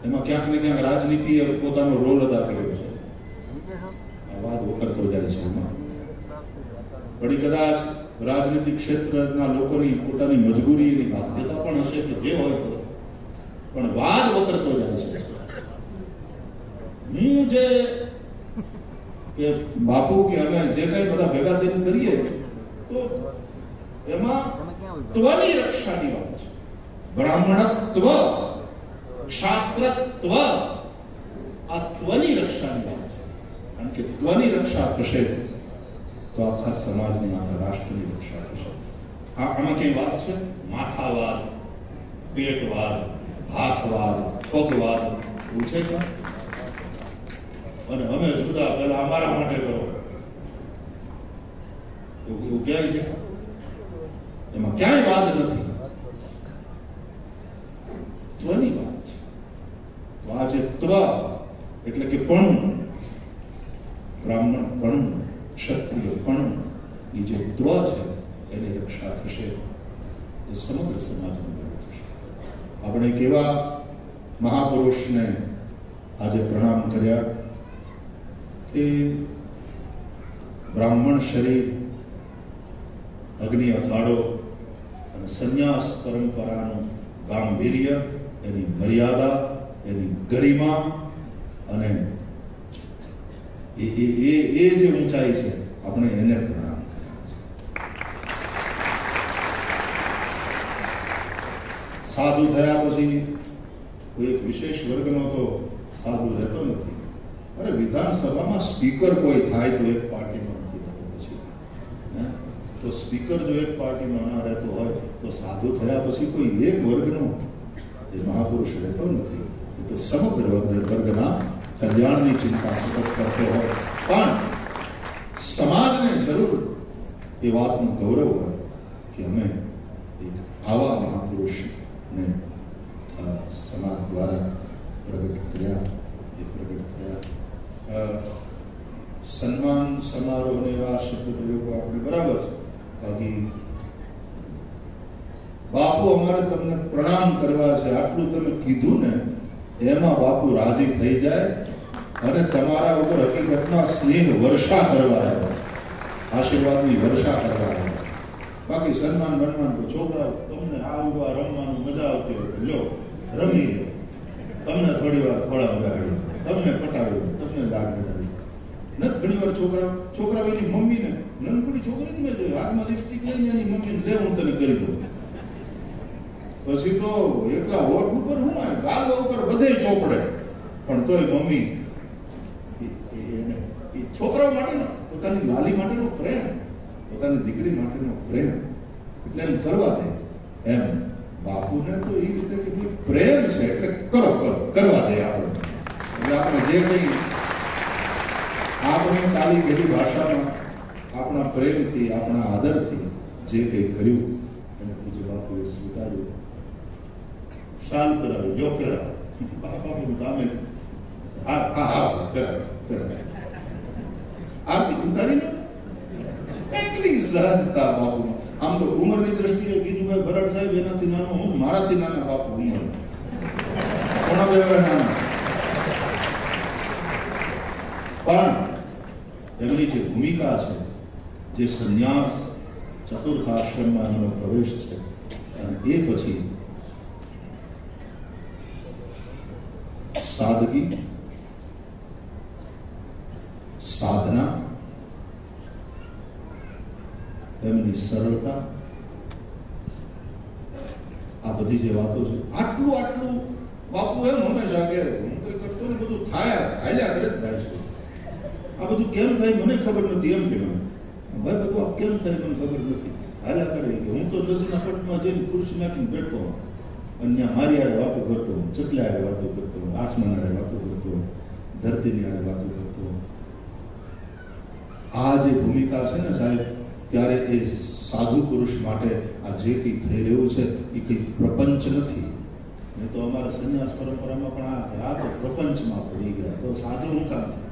એમાં ક્યાંક ને ક્યાંક રાજનીતિએ પોતાનો રોલ અદા કર્યો છે. આ વાદ વકરતો જાય છે એમાં. પણ કદાચ રાજનીતિક ક્ષેત્રના લોકોની પોતાની મજબૂરીની બાધ્યતા પણ હશે કે જે હોય તો, પણ વાદ વકરતો જાય છે. હું જે કે બાપુ કે અમે જે કઈ બધા ભેગા થઈને કરીએ તો એમાં ત્વની રક્ષાની વાત છે. બ્રાહ્મણત્વ, ક્ષાત્રત્વ, આ ત્વની રક્ષાની વાત છે. કારણ કે ત્વની રક્ષા થશે તો આખા સમાજની, આખા રાષ્ટ્રની રક્ષા થશે. આમાં કઈ વાત છે? માથાવાદ, પેટવાદ, હાથવાદ, પગવાદ એવું છે કે અને અમે જુદા, પેલા અમારા માટે કરો, એવું ક્યાંય છે? એમાં ક્યાંય વાદ નથી. ત્વની વાત છે. તો આ જે ત્વ એટલે કે પણ, બ્રાહ્મણ પણ, ક્ષત્રિય પણ, એ જે ત્વ છે એની રક્ષા થશે તો સમગ્ર સમાજનું ભલું થશે. આપણે કેવા મહાપુરુષને આજે પ્રણામ કર્યા કે બ્રાહ્મણ શરીર, અગ્નિ અખાડો અને સંન્યાસ પરંપરાનું ગાંભીર્ય, એની મર્યાદા, એની ગરિમા અને એ જે ઊંચાઈ છે આપણે એને પ્રણામ કર્યા છે. સાધુ થયા પછી કોઈ એક વિશેષ વર્ગનો તો સાધુ રહેતો નથી. અરે વિધાનસભામાં સ્પીકર કોઈ થાય તો એક પાર્ટીમાં નથી થતો પછી. તો સ્પીકર જો એક પાર્ટીમાં ના રહેતો હોય તો સાધુ થયા પછી કોઈ એક વર્ગનો એ મહાપુરુષ રહેતો નથી. એ તો સમગ્ર વર્ગના કલ્યાણની ચિંતા સતત કરતો હોય. પણ સમાજને જરૂર એ વાતનું ગૌરવ હોય કે અમે એક આવા મહાપુરુષને સમાજ દ્વારા પ્રગટ કર્યા, એ પ્રગટ થયા. સન્માન સમારોહ એવા શબ્દ પ્રયોગો આપણે બરાબર છે. બાકી બાપુ અમારે તમને પ્રણામ કરવા છે આટલું તમે કીધું ને એમાં બાપુ રાજી થઈ જાય અને તમારા ઉપર હકીકતમાં સ્નેહ વર્ષા કરવા આવે, આશીર્વાદની વર્ષા કરવા આવે. બાકી સન્માન બનમાન તો છોકરાઓ તમને આ રમવાનું મજા આવતી હોય તો લ્યો રમી લો, તમને થોડી વાર ખોળા બેહાડી, તમને પટાવી, તમને લાડ બેઠાવી. નથી ઘણી વાર છોકરાઓ એની મમ્મીને, નાનકડી છોકરીને મેં જોયું હાથમાં લિપસ્ટિક લઈને એની મમ્મીને લે હું તને કરી દઉં. પછી તો એકલા હોઠ ઉપર હું ગાલ ઉપર બધે ચોપડે, પણ તોય મમ્મી છોકરાઓ માટેનો, પોતાની લાલી માટેનો પ્રેમ, પોતાની દીકરી માટેનો પ્રેમ એટલે એમ કરવા દે. એમ બાપુને તો એ રીતે કે ભાઈ પ્રેમ છે એટલે કરો કરવા દે આપણે. એટલે આપણે જે કંઈ આપણી તાલી ગયેલી ભાષામાં આપણા પ્રેમથી, આપણા આદરથી જે કંઈ કર્યું એને પૂજ્ય બાપુએ સ્વીકાર્યું. શાલ કરાવ્યું, જો કરાવ બાપાનું કામે આરતી ઉતારીને એટલી સહજતા બાપુ. આમ તો ઉંમરની દ્રષ્ટિએ ગીજુભાઈ ભરડ સાહેબ એનાથી નાનો, હું મારાથી નાના બાપુ ઉંમર ઘણા વ્યવહાર નાના, પણ એમની જે ભૂમિકા છે, જે સંન્યાસ ચતુર્થ આશ્રમમાં એમનો પ્રવેશ છે અને એ પછી સાદગી, સાધના, એમની સરળતા, આ બધી જે વાતો છે, આટલું બાપુ એમ હંમેશા કે હું કઈ કરતો ને બધું હાલ્યા કરે જ થાય છે. આ બધું કેમ થાય મને ખબર નથી. એમ કે ભાઈ બધું આ કેમ થાય મને ખબર નથી, હાલ્યા કરે. હું તો નદીના પટમાં જઈને ખુરશી નાખીને બેઠો અને મારી આડે વાતો કરતો, ચકલા આડે વાતો કરતો, આસમાન આડે વાતો કરતો, ધરતીની આડે વાતો કરતો. આ જે ભૂમિકા છે ને સાહેબ, ત્યારે એ સાધુ પુરુષ માટે આ જે કંઈ થઈ રહ્યું છે એ કંઈ પ્રપંચ નથી. નહીં તો અમારા સંન્યાસ પરંપરામાં પણ આ તો પ્રપંચમાં પડી ગયા તો સાધુ હું કામ થાય.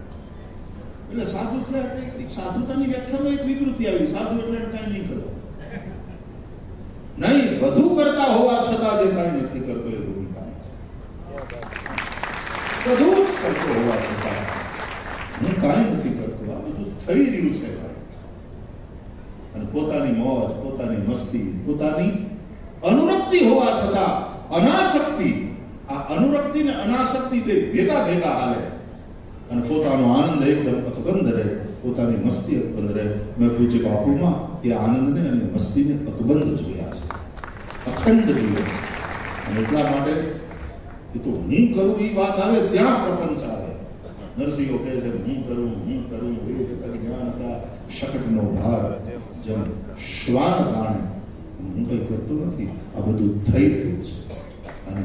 એટલે સાધુ થયા એટલે સાધુતાની વ્યાખ્યામાં એક વિકૃતિ આવી. સાધુ એટલે કાંઈ નહીં કરતા, નહીં બધું કરતા હોવા છતાં જે કાંઈ નથી કરતો એ ભૂમિકા બધું જ કરતો હોવા છતાં હું કાંઈ નથી કરતો. આ બધું થઈ રહ્યું છે અને પોતાની મોજ, પોતાની મસ્તી, પોતાની અનુરક્તિ હોવા છતાં અનાસક્તિ, આ અનુરક્તિ ને અનાસક્તિ બે ભેગા હાલે અને પોતાનો આનંદ એકદમ અકબંધ રહે, પોતાની મસ્તી અકબંધ રહે. મેં પૂજ્ય બાપુમાં એ આનંદને અને મસ્તીને અકબંધ જોયા છે, અખંડ જોયા. અને એટલા માટે એ તો હું કરું એ વાત આવે ત્યાં પ્રપંચ આવે. નરસિંહો કહે છે હું કરું એ જ્ઞાન હતા શકટનો ભાર જેમ શ્વાન તાણે. હું કઈ કરતો નથી, આ બધું થઈ રહ્યું છે અને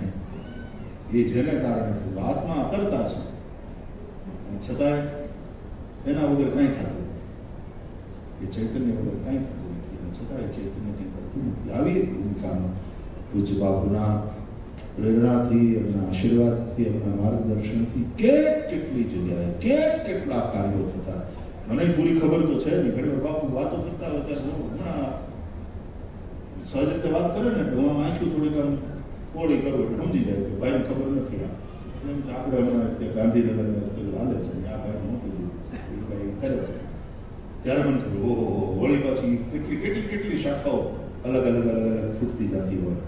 એ જેને કારણે થયું આત્મા કરતા છે છતાંય એના વગર કંઈ થતું નથી. એ ચૈતન્ય વગર કંઈ થતું નથી અને છતાંય ચૈતન્ય કંઈ કરતું નથી. આવી એક ભૂમિકામાં પૂજ્ય બાપુના પ્રેરણાથી, એમના આશીર્વાદથી, એમના માર્ગદર્શનથી કેટલી જગ્યાએ કેટલા કાર્યો થતા. મને પૂરી ખબર તો છે ને, ઘણી વાર બાપુ વાતો કરતા હોય ત્યારે હું હમણાં સહજ રીતે વાત કરે ને એટલે હું આંખ્યું થોડીક આમ પોળી કરું એટલે સમજી જાય કે ભાઈને ખબર નથી. આપણે હમણાં ગાંધીનગર હાલે છે આ ભાઈ મોકલી દીધી છે, એ ભાઈ કરે છે. ત્યારે મને ખબર ઓહો વળી પાછી કેટલી શાખાઓ અલગ ફૂટતી જતી હોય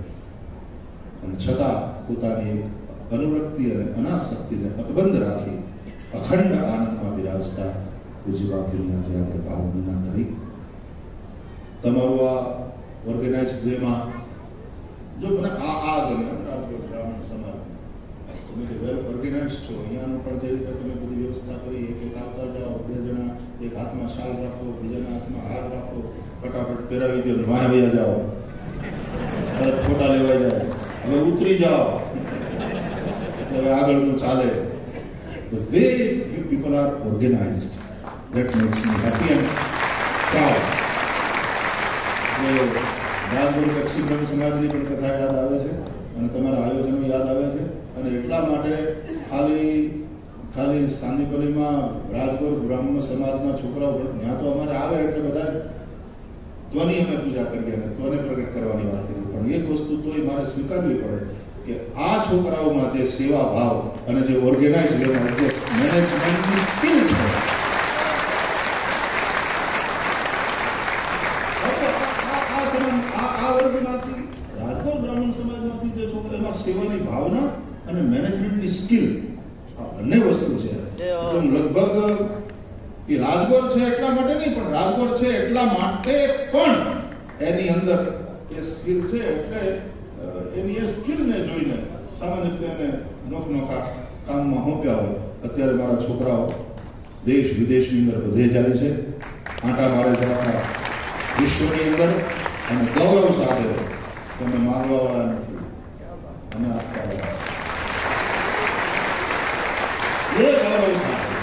અને છતાં પોતાની એક અનુરક્તિ અને અનાસક્તિને અકબંધ રાખી અખંડ આનંદમાં બિરાજ બિરાજતા પૂજ્ય બાપુની આજે આપણે ભાવના કરી. તમારું આ ઓર્ગેનાઇઝ વેમાં જો મને આ ગમે રાજકોટ બ્રાહ્મણ સમાજ તમે જે વેલ ઓર્ગેનાઇઝ છો, અહીંયાનું પણ જે રીતે તમે બધી વ્યવસ્થા કરી, એક આવતા જાઓ, 2 જણા એક હાથમાં શાલ રાખો, બીજાના હાથમાં હાર રાખો, ફટાફટ પહેરાવી દો, વાહ વયા જાઓ, તરત ફોટા લેવાઈ જાય, હવે ઉતરી જાઓ, હવે આગળનું ચાલે. The way you people are organized, that makes me happy and proud. રાજગુરુ કચ્છી બ્રહ્મ સમાજની પણ કથા યાદ આવે છે અને તમારા આયોજનો યાદ આવે છે અને એટલા માટે ખાલી સાંદીપલ્લીમાં રાજગુરુ બ્રહ્મ સમાજના છોકરાઓ ત્યાં તો અમારે આવે એટલે બધા ત્વની અમે પૂજા કરીએ અને ત્વને પ્રગટ કરવાની વાત કરીએ, પણ એક વસ્તુ તોય મારે સ્વીકારવી પડે કે આ છોકરાઓમાં જે સેવા ભાવ અને જે ઓર્ગેનાઇઝ લેવા જે મેનેજમેન્ટની સ્કિલ છે, આ વર્ગમાંથી રાજકોટ બ્રાહ્મણ સમાજમાંથી જે છોકરા એમાં સેવાની ભાવના અને મેનેજમેન્ટની સ્કિલ આ બંને વસ્તુ છે. લગભગ એ રાજકોટ છે એટલા માટે નહીં, પણ રાજકોટ છે એટલા માટે પણ એની અંદર એ સ્કિલ છે, એટલે એની એ સ્કિલને જોઈને સામાન્ય રીતે એને નોખા કામમાં હોપ્યા હોય. અત્યારે મારા છોકરાઓ દેશ વિદેશની અંદર બધે જાય છે, આંટા મારે છે આખા વિશ્વની અંદર, અને ગૌરવ સાથે તમે માગવા વાળા નથી, અમે આપવા વાળા. એ ગૌરવ સાથે,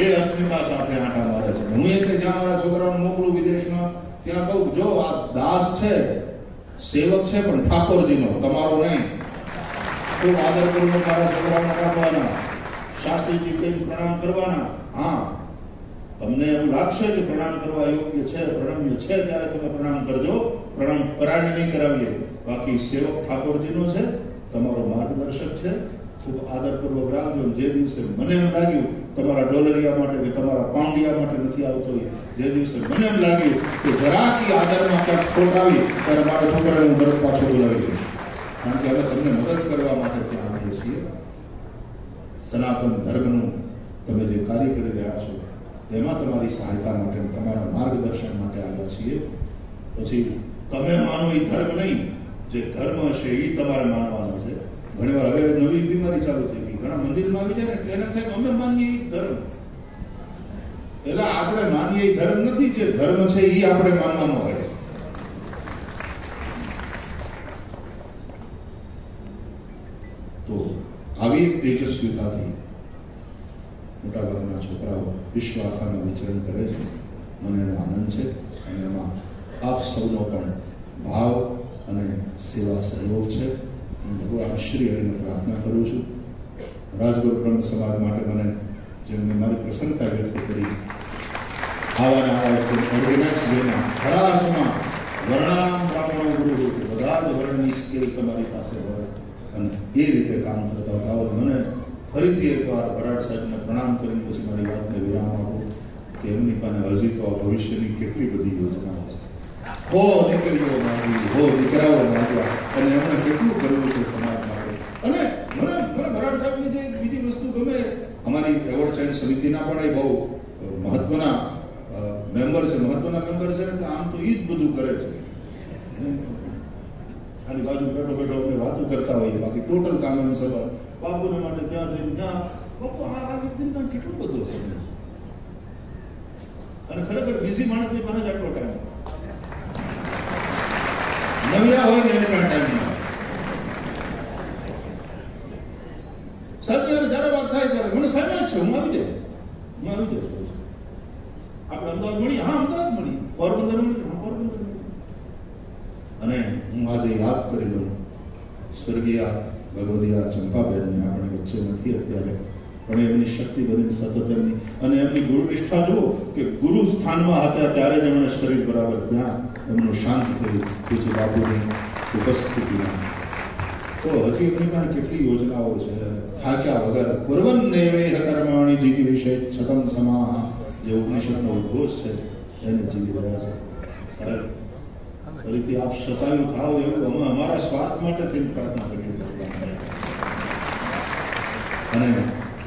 એ અસ્મિતા સાથે આંટા મારે છે. હું એટલે જ્યાં મારા છોકરાઓને મોકલું વિદેશમાં, ત્યાં કહું જો આ દાસ છે, સેવક છે, પણ ઠાકોરજીનો, તમારો નહીં. ખૂબ આદરપૂર્વક મારા છોકરાઓને રાખવાના, શાસ્ત્રીજી કહીને પ્રણામ કરવાના. હા, તમને એવું લાગશે કે પ્રણામ કરવા યોગ્ય છે, પ્રણમ્ય છે, ત્યારે તમે પ્રણામ કરજો, પ્રણામ પરાયણ નહીં કરાવીએ. બાકી સેવક ઠાકોરજીનો છે, તમારો માર્ગદર્શક છે, ખૂબ આદરપૂર્વક રાખજો. જે દિવસે મને એમ લાગ્યું તમારા ડોલરિયા માટે કે તમારા પાઉન્ડિયા માટે નથી આવતો, જે દિવસે મને એમ લાગ્યું કે જરાકી આદરમાં ક્યાંક ખોટ આવી, ત્યારે મારા છોકરાને હું તરત પાછો બોલાવી દઈશ, કારણ કે હવે તમને મદદ કરવા માટે ત્યાં આવીએ છીએ. સનાતન ધર્મનું તમે જે કાર્ય કરી રહ્યા છો તેમાં તમારી સહાયતા માટે, તમારા માર્ગદર્શન માટે આવ્યા છીએ. પછી તમે માનો એ ધર્મ નહીં, જે ધર્મ હશે એ તમારે માનવાનો છે. ઘણીવાર હવે નવી બીમારી ચાલુ થઈ ગઈ, ઘણા મંદિરમાં આવી જાય ને એટલે એને થાય અમે માનીએ એ ધર્મ. એટલે આપણે માનીએ એ ધર્મ નથી, જે ધર્મ છે એ આપણે માનવાનો હોય. તો આવી એક તેજસ્વીતાથી મોટાભાગના છોકરાઓ વિશ્વ આખામાં વિચરણ કરે છે. મને એનો આનંદ છે અને એમાં આપ સૌનો પણ ભાવ અને સેવા સહયોગ છે. હું ભગવાન શ્રી હરિને પ્રાર્થના કરું છું. રાજગુરુ બ્રહ્મ સમાજ માટે મને જેમને મારી પ્રસન્નતા વ્યક્ત કરી, આવા ઓર્ગેનાઇઝ વેમાં ખરા અર્થમાં વર્ણામ બ્રાહ્મણો ગુરુ, બધા જ વર્ણની સ્કેલ તમારી પાસે હોય અને એ રીતે કામ કરતા હતા. મને ફરીથી એકવાર બરાડ સાહેબને પ્રણામ કરીને પછી મારી વાતને વિરામ આપું કે એમની પાસે હજી તો આ ભવિષ્યની કેટલી બધી યોજનાઓ છે. હો દીકરીઓ માંગી, હો દીકરાઓ માંગ્યા, અને એમણે કેટલું કરવું છે સમાજ માટે. અને મને બરાડ સાહેબની જે બીજી વસ્તુ ગમે, અમારી એવોર્ડ ચેન સમિતિના પણ એ બહુ મહત્વના મેમ્બર છે, એટલે આમ તો એ જ બધું કરે છે. ખાલી બાજુ બેઠો આપણે વાતો કરતા હોઈએ, બાકી ટોટલ કામ એનું સવાલ બાપુને માટે ત્યાં જઈને ત્યાં બાપુ આ વ્યક્તિનું કામ કેટલું બધું છે. અને ખરેખર બિઝી માણસની પાસે જ આટલો ટાઈમ, નવરા હોય ને એને પણ ટાઈમ નહીં. સાહેબ જયારે વાત થાય ત્યારે મને સાહેબ જ છે, હું આવી જાય. આપણે અમદાવાદ મળીએ, હા અમદાવાદ મળીએ, પોરબંદર મળીએ, હા પોરબંદર મળીએ. અને હું આજે યાદ કરી લઉં સ્વર્ગીય ભગવદીયા ચંપાબેનને, આપણી વચ્ચે નથી અત્યારે, પણ એમની શક્તિ બની સતત એમની, અને એમની ગુરુ નિષ્ઠા જુઓ કે ગુરુ સ્થાનમાં હતા ત્યારે જ એમણે શરીર બરાબર ત્યાં એમનું શાંત થયું પૂજ્ય બાપુની ઉપસ્થિતિમાં. તો હજી એમની પાસે કેટલી યોજનાઓ છે. થાક્યા વગર પૂર્વન નેવેહ કર્માણી જીવી વિષય છતમ સમાહ, જે ઉપનિષદનો ઉદ્ઘોષ છે એને જીવી રહ્યા છે. સાહેબ ફરીથી આપ શતાયુ થાવ એવું અમે અમારા સ્વાર્થ માટે થઈને પ્રાર્થના કરીએ. અને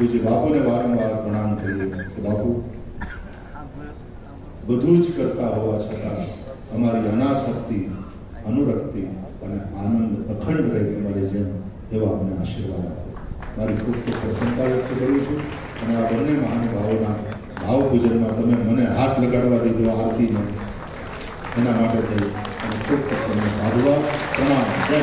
પૂજ્ય બાપુને વારંવાર પ્રણામ કરીએ કે બાપુ બધું જ કરતા હોવા છતાં અમારી અનાસક્તિ, અનુરક્તિ અને આનંદ અખંડ રહે તમારે જેમ એવા અમને આશીર્વાદ આપો. મારી ખૂબ ખૂબ પ્રસન્નતા વ્યક્ત કરું છું અને આ બંને મહાનુભાવોના ભાવ પૂજનમાં તમે મને હાથ લગાડવા દીધો આરતીનો, એના માટે થઈ અને ખૂબ ખૂબ તમને સાધુવાદ પ્રણામ. જય